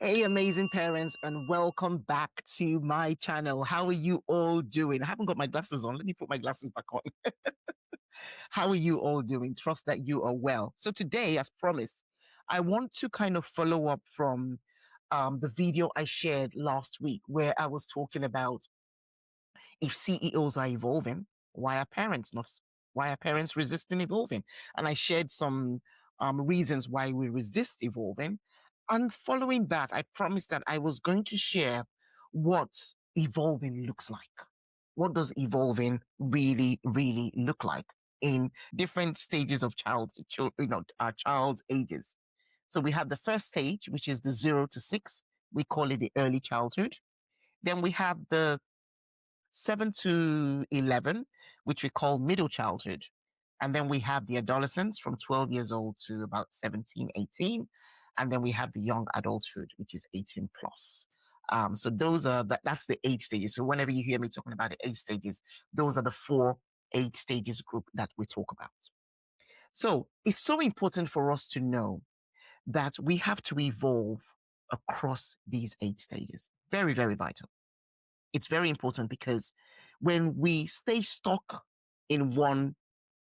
Hey, amazing parents, and welcome back to my channel. How are you all doing? I haven't got my glasses on. Let me put my glasses back on. How are you all doing? Trust that you are well. So, today, as promised, I want to kind of follow up from the video I shared last week where I was talking about if CEOs are evolving, why are parents not? Why are parents resisting evolving? And I shared some reasons why we resist evolving. And following that, I promised that I was going to share what evolving looks like. What does evolving really, really look like in different stages of our child's ages? So we have the first stage, which is the 0 to 6. We call it the early childhood. Then we have the 7 to 11, which we call middle childhood. And then we have the adolescents from 12 years old to about 17, 18. And then we have the young adulthood, which is 18 plus. So that's the age stages. So whenever you hear me talking about the age stages, those are the four age stages group that we talk about. So it's so important for us to know that we have to evolve across these age stages. Very, very vital. It's very important because when we stay stuck in one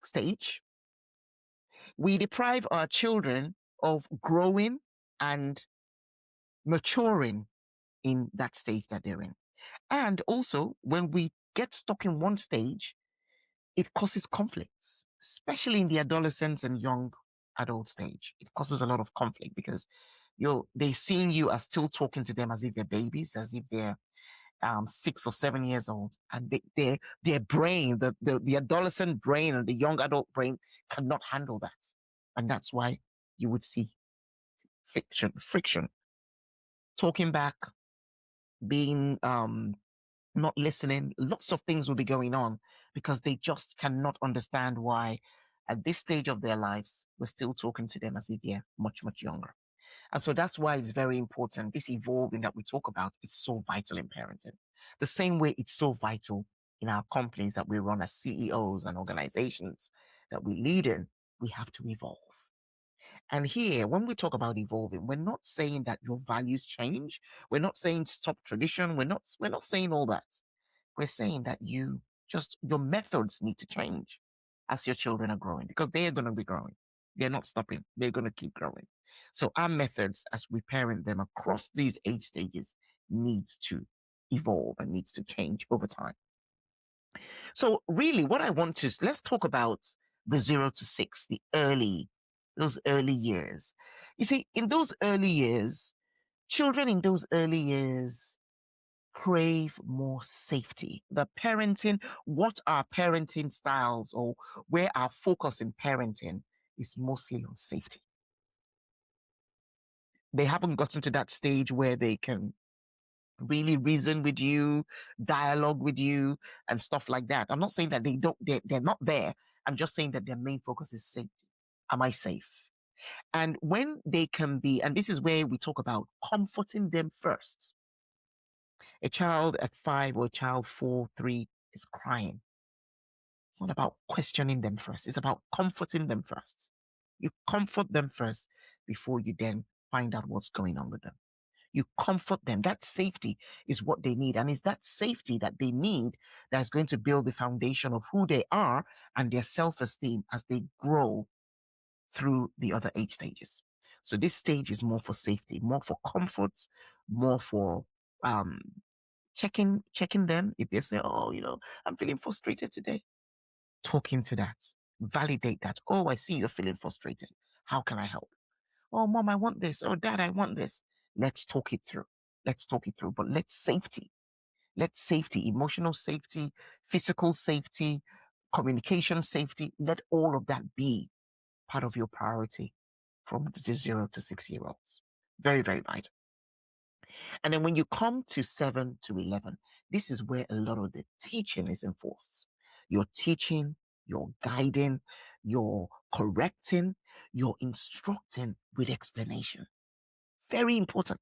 stage, we deprive our children of growing and maturing in that stage that they're in. And also, when we get stuck in one stage, it causes conflicts, especially in the adolescence and young adult stage. It causes a lot of conflict because they seeing you as still talking to them as if they're babies, as if they're 6 or 7 years old, and their brain, the adolescent brain and the young adult brain cannot handle that, and that's why you would see friction, talking back, being not listening. Lots of things will be going on because they just cannot understand why, at this stage of their lives, we're still talking to them as if they're much, much younger. And so that's why it's very important. This evolving that we talk about is so vital in parenting. The same way it's so vital in our companies that we run as CEOs and organizations that we lead in, we have to evolve. And here, when we talk about evolving, we're not saying that your values change. We're not saying stop tradition. We're not saying all that. We're saying that your methods need to change as your children are growing because they are going to be growing. They're not stopping. They're going to keep growing. So our methods as we parent them across these age stages needs to evolve and needs to change over time. So really what I want to let's talk about the 0 to 6, those early years. You see, in those early years, children in those early years crave more safety. What our parenting styles or where our focus in parenting is mostly on safety. They haven't gotten to that stage where they can really reason with you, dialogue with you, and stuff like that. I'm not saying that they're not there. I'm just saying that their main focus is safety. Am I safe? And when they can be, and this is where we talk about comforting them first. A child at 5 or a child 4, 3 is crying. It's not about questioning them first. It's about comforting them first. You comfort them first before you then find out what's going on with them. You comfort them. That safety is what they need. And it's that safety that they need that's going to build the foundation of who they are and their self esteem as they grow through the other age stages. So this stage is more for safety, more for comfort, more for um, checking them if they say, oh, I'm feeling frustrated today. Talking to that, validate that. Oh, I see you're feeling frustrated. How can I help? Oh, mom, I want this. Oh, dad, I want this. Let's talk it through. Let's talk it through. But let's safety, emotional safety, physical safety, communication safety. Let all of that be part of your priority from the 0 to 6 year olds. Very, very vital. And then when you come to 7 to 11, this is where a lot of the teaching is enforced. You're teaching, you're guiding, you're correcting, you're instructing with explanation. Very important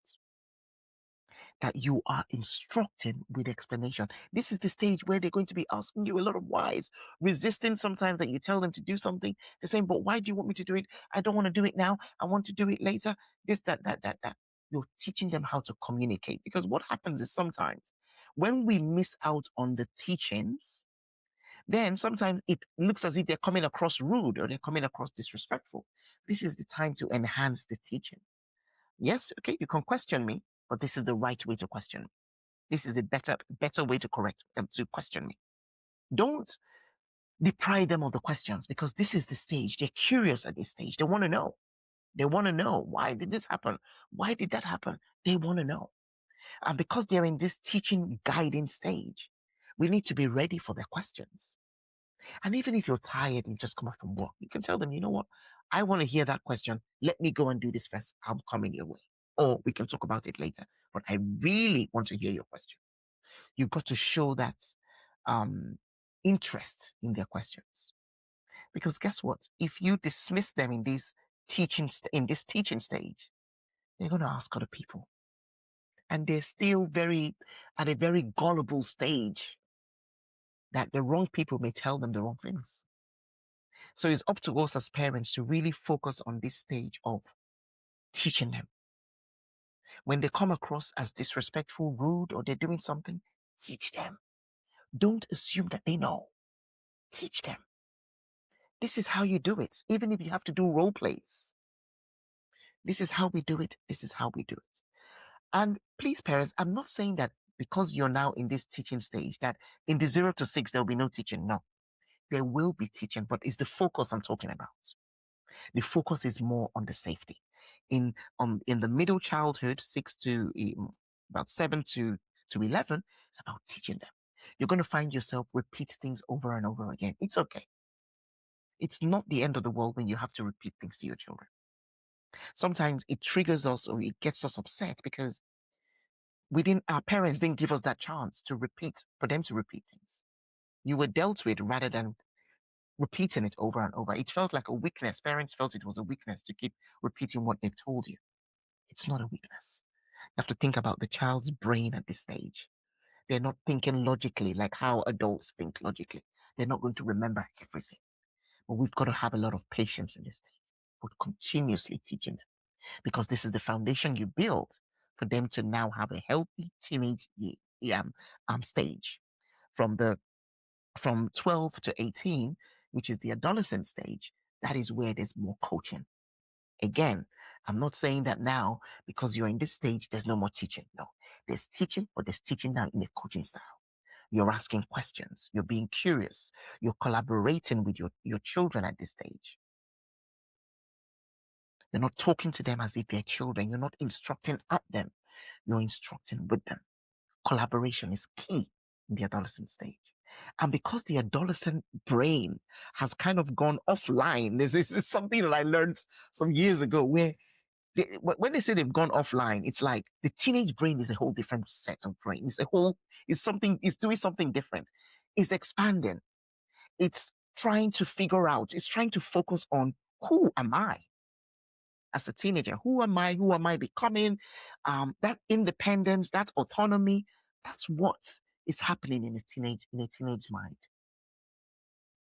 that you are instructing with explanation. This is the stage where they're going to be asking you a lot of whys, resisting sometimes that you tell them to do something. They're saying, but why do you want me to do it? I don't want to do it now. I want to do it later. This, that, that, that, that. you're teaching them how to communicate. Because what happens is sometimes when we miss out on the teachings, then sometimes it looks as if they're coming across rude or they're coming across disrespectful. This is the time to enhance the teaching. Yes, okay, you can question me, but this is the right way to question me. This is the better way to correct them to question me. Don't deprive them of the questions because this is the stage. They're curious at this stage. They want to know. They want to know, why did this happen? Why did that happen? They want to know. And because they're in this teaching guiding stage, we need to be ready for their questions. And even if you're tired and just come back from work, you can tell them, you know what? I want to hear that question. Let me go and do this first. I'm coming your way. Or we can talk about it later. But I really want to hear your question. You've got to show that um, interest in their questions. Because guess what? If you dismiss them in this teaching stage, they're going to ask other people, and they're still very at a very gullible stage that the wrong people may tell them the wrong things. So it's up to us as parents to really focus on this stage of teaching them. When they come across as disrespectful, rude, or they're doing something, teach them. Don't assume that they know. Teach them. This is how you do it, even if you have to do role plays. This is how we do it. This is how we do it. And please, parents, I'm not saying that because you're now in this teaching stage, that in the 0 to 6, there'll be no teaching. No, there will be teaching, but it's the focus I'm talking about. The focus is more on the safety. In the middle childhood, about 7 to 11, it's about teaching them. You're going to find yourself repeat things over and over again. It's okay. It's not the end of the world when you have to repeat things to your children. Sometimes it triggers us or it gets us upset because our parents didn't give us that chance to repeat, for them to repeat things. You were dealt with rather than repeating it over and over. It felt like a weakness. Parents felt it was a weakness to keep repeating what they've told you. It's not a weakness. You have to think about the child's brain at this stage. They're not thinking logically like how adults think logically. They're not going to remember everything. But we've got to have a lot of patience in this stage, but continuously teaching them because this is the foundation you build for them to now have a healthy teenage stage from 12 to 18, which is the adolescent stage. That is where there's more coaching. Again, I'm not saying that now because you're in this stage, there's no more teaching. No, there's teaching, but there's teaching now in a coaching style. You're asking questions, you're being curious, you're collaborating with your children at this stage. You're not talking to them as if they're children. You're not instructing at them. You're instructing with them. Collaboration is key in the adolescent stage. And because the adolescent brain has kind of gone offline, this is something that I learned some years ago where when they say they've gone offline, it's like the teenage brain is a whole different set of brain. It's doing something different. It's expanding. It's trying to figure out, it's trying to focus on who am I as a teenager? Who am I? Who am I becoming? That independence, that autonomy, that's what is happening in a teenage mind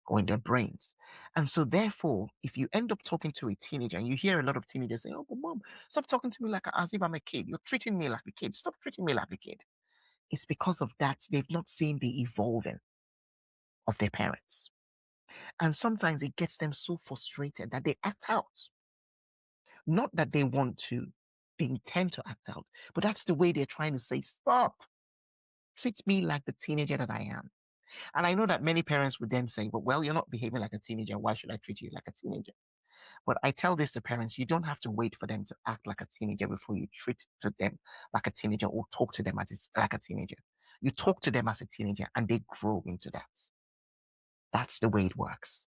or in their brains. And so therefore, if you end up talking to a teenager and you hear a lot of teenagers say, "Oh, but mom, stop talking to me like as if I'm a kid. You're treating me like a kid. Stop treating me like a kid." It's because of that they've not seen the evolving of their parents. And sometimes it gets them so frustrated that they act out. Not that they want to, they intend to act out, but that's the way they're trying to say, stop, treat me like the teenager that I am. And I know that many parents would then say, well, you're not behaving like a teenager. Why should I treat you like a teenager? But I tell this to parents, you don't have to wait for them to act like a teenager before you treat to them like a teenager or talk to them like a teenager. You talk to them as a teenager and they grow into that. That's the way it works.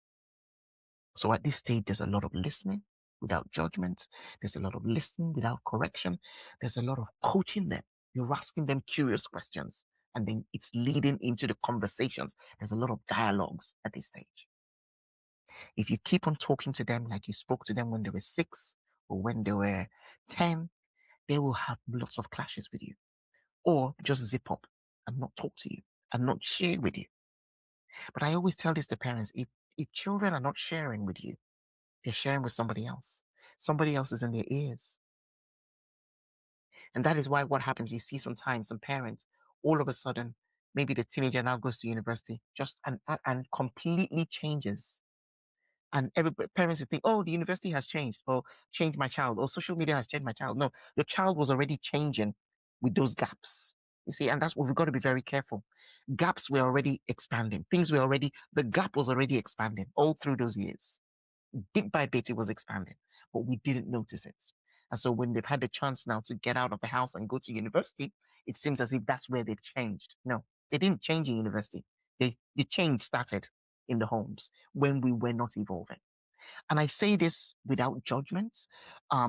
So at this stage, there's a lot of listening without judgment. There's a lot of listening without correction. There's a lot of coaching them. You're asking them curious questions, and then it's leading into the conversations. There's a lot of dialogues at this stage. If you keep on talking to them like you spoke to them when they were 6 or when they were 10, they will have lots of clashes with you. Or just zip up and not talk to you and not share with you. But I always tell this to parents, if children are not sharing with you, they're sharing with somebody else. Somebody else is in their ears. And that is why what happens, you see sometimes some parents, all of a sudden, maybe the teenager now goes to university, just and completely changes. And every parents would think, oh, the university has changed, or changed my child, or social media has changed my child. No, your child was already changing with those gaps. You see, and that's what we've got to be very careful. Gaps were already expanding. Things were already, the gap was already expanding all through those years. Bit by bit, it was expanding, but we didn't notice it. And so when they've had the chance now to get out of the house and go to university, it seems as if that's where they've changed. No, they didn't change in university. The change started in the homes when we were not evolving. And I say this without judgment,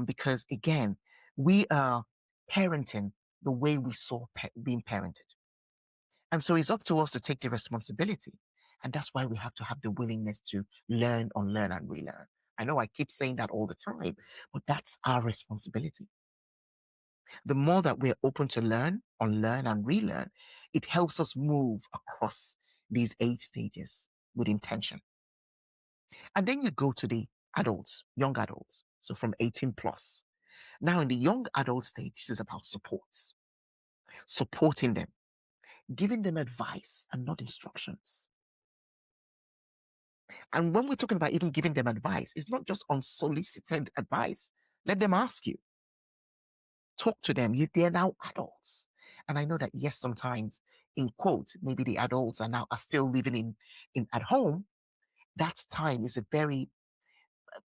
because again, we are parenting the way we saw being parented. And so it's up to us to take the responsibility. And that's why we have to have the willingness to learn, unlearn, and relearn. I know I keep saying that all the time, but that's our responsibility. The more that we're open to learn, unlearn, and relearn, it helps us move across these 8 stages with intention. And then you go to the adults, young adults, so from 18 plus. Now, in the young adult stage, this is about supports, supporting them, giving them advice and not instructions. And when we're talking about even giving them advice, it's not just unsolicited advice. Let them ask you. Talk to them. They're now adults. And I know that, yes, sometimes in quotes, maybe the adults are still living in at home. That time is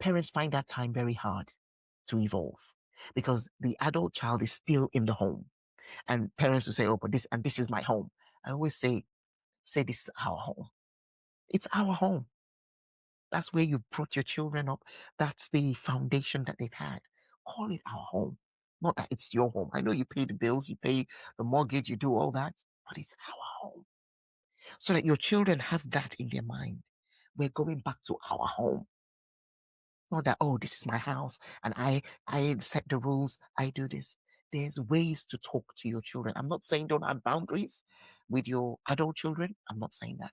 parents find that time very hard to evolve because the adult child is still in the home. And parents will say, oh, but this is my home. I always say this is our home. It's our home. That's where you've brought your children up. That's the foundation that they've had. Call it our home. Not that it's your home. I know you pay the bills, you pay the mortgage, you do all that, but it's our home. So that your children have that in their mind. We're going back to our home. Not that, oh, this is my house and I set the rules, I do this. There's ways to talk to your children. I'm not saying don't have boundaries with your adult children. I'm not saying that.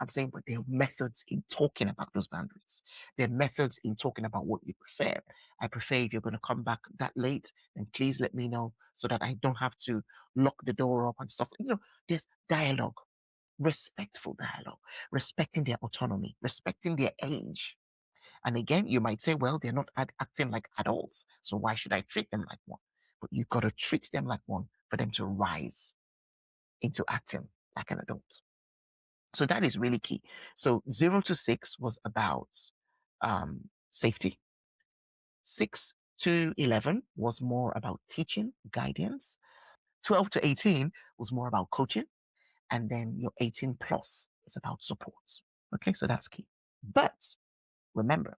I'm saying, but there are methods in talking about those boundaries. There are methods in talking about what you prefer. I prefer if you're going to come back that late, then please let me know so that I don't have to lock the door up and stuff. There's dialogue, respectful dialogue, respecting their autonomy, respecting their age. And again, you might say, well, they're not acting like adults, so why should I treat them like one? But you've got to treat them like one for them to rise into acting like an adult. So that is really key. So 0 to 6 was about safety. 6 to 11 was more about teaching, guidance. 12 to 18 was more about coaching. And then your 18 plus is about support. Okay, so that's key. But remember,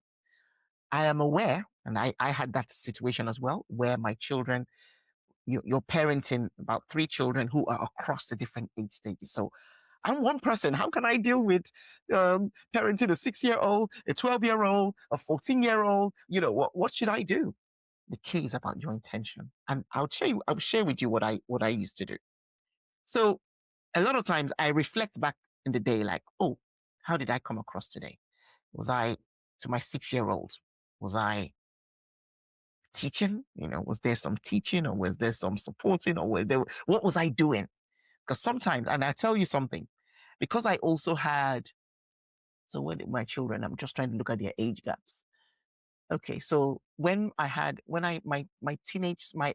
I am aware, and I had that situation as well, where my children, you're parenting about 3 children who are across the different age stages. So I'm one person. How can I deal with parenting a 6-year-old, a 12-year-old, a 14-year-old? What should I do? The key is about your intention, and I'll share with you what I used to do. So a lot of times I reflect back in the day, like, oh, how did I come across today? Was I to my 6-year-old? Was I teaching? Was there some teaching, or was there some supporting, or what was I doing? Because sometimes, and I tell you something, because I also had, so when my children, I'm just trying to look at their age gaps. Okay, so when my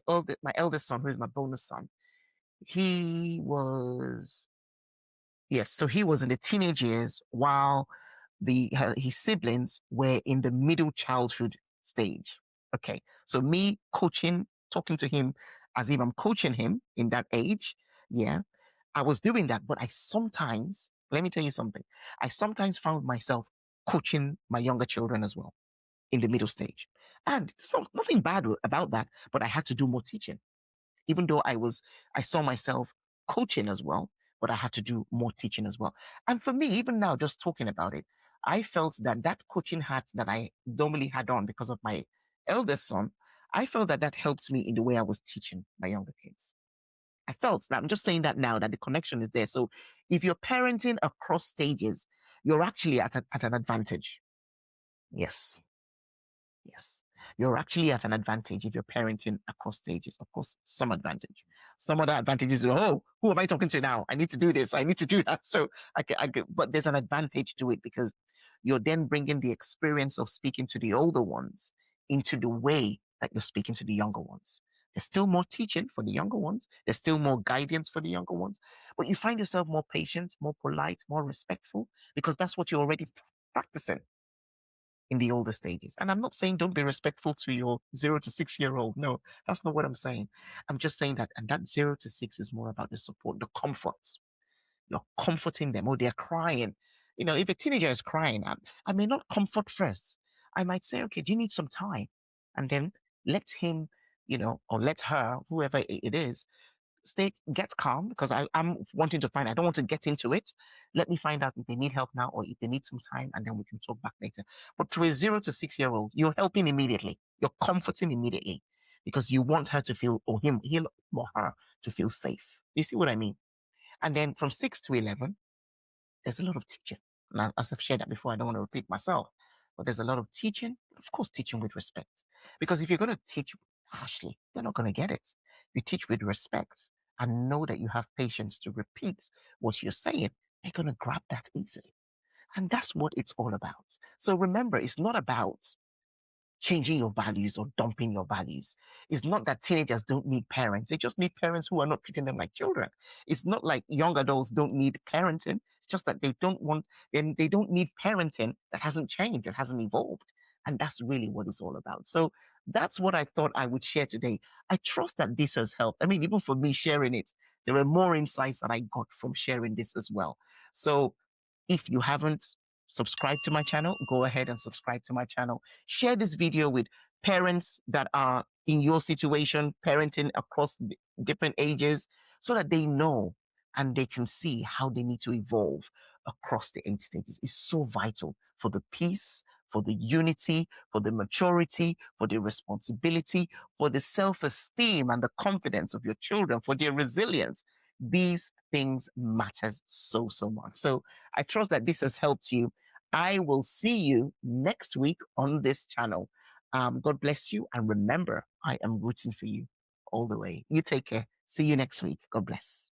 eldest son, who is my bonus son, he was, yes, so he was in the teenage years while his siblings were in the middle childhood stage. Okay, so me coaching, talking to him as if I'm coaching him in that age, yeah, I was doing that. But let me tell you something, I sometimes found myself coaching my younger children as well in the middle stage, and so nothing bad about that. But I had to do more teaching, even though I saw myself coaching as well, but I had to do more teaching as well. And for me, even now, just talking about it, I felt that coaching hat that I normally had on because of my eldest son, I felt that helps me in the way I was teaching my younger kids. I felt that. I'm just saying that now that the connection is there. So if you're parenting across stages, you're actually at an advantage. Yes. Yes. You're actually at an advantage if you're parenting across stages. Of course, some advantage. Some other advantages, oh, who am I talking to now? I need to do this. I need to do that. So but there's an advantage to it because you're then bringing the experience of speaking to the older ones into the way that you're speaking to the younger ones. There's still more teaching for the younger ones. There's still more guidance for the younger ones, but you find yourself more patient, more polite, more respectful because that's what you're already practicing in the older stages. And I'm not saying don't be respectful to your 0 to 6 year old. No, that's not what I'm saying. I'm just saying that, and that 0 to 6 is more about the support, the comforts. You're comforting them, or they're crying. You know, if a teenager is crying, I may not comfort first. I might say, okay, do you need some time? And then let him, or let her, whoever it is, get calm because I'm wanting to find. I don't want to get into it. Let me find out if they need help now or if they need some time, and then we can talk back later. But to a 0 to 6 year old, you're helping immediately. You're comforting immediately because you want her to feel, or him or her to feel safe. You see what I mean? And then from 6 to 11, there's a lot of teaching. Now, as I've shared that before, I don't want to repeat myself, but there's a lot of teaching, of course, teaching with respect. Because if you're going to teach harshly, they're not going to get it. You teach with respect and know that you have patience to repeat what you're saying, they're going to grab that easily. And that's what it's all about. So remember, it's not about changing your values or dumping your values. It's not that teenagers don't need parents. They just need parents who are not treating them like children. It's not like young adults don't need parenting. It's just that they don't need parenting that hasn't changed, that hasn't evolved. And that's really what it's all about. So that's what I thought I would share today. I trust that this has helped. I mean, even for me sharing it, there were more insights that I got from sharing this as well. So if you haven't subscribed to my channel, go ahead and subscribe to my channel. Share this video with parents that are in your situation, parenting across different ages, so that they know and they can see how they need to evolve across the age stages. It's so vital for the peace, for the unity, for the maturity, for the responsibility, for the self-esteem and the confidence of your children, for their resilience. These things matter so, so much. So I trust that this has helped you. I will see you next week on this channel. God bless you. And remember, I am rooting for you all the way. You take care. See you next week. God bless.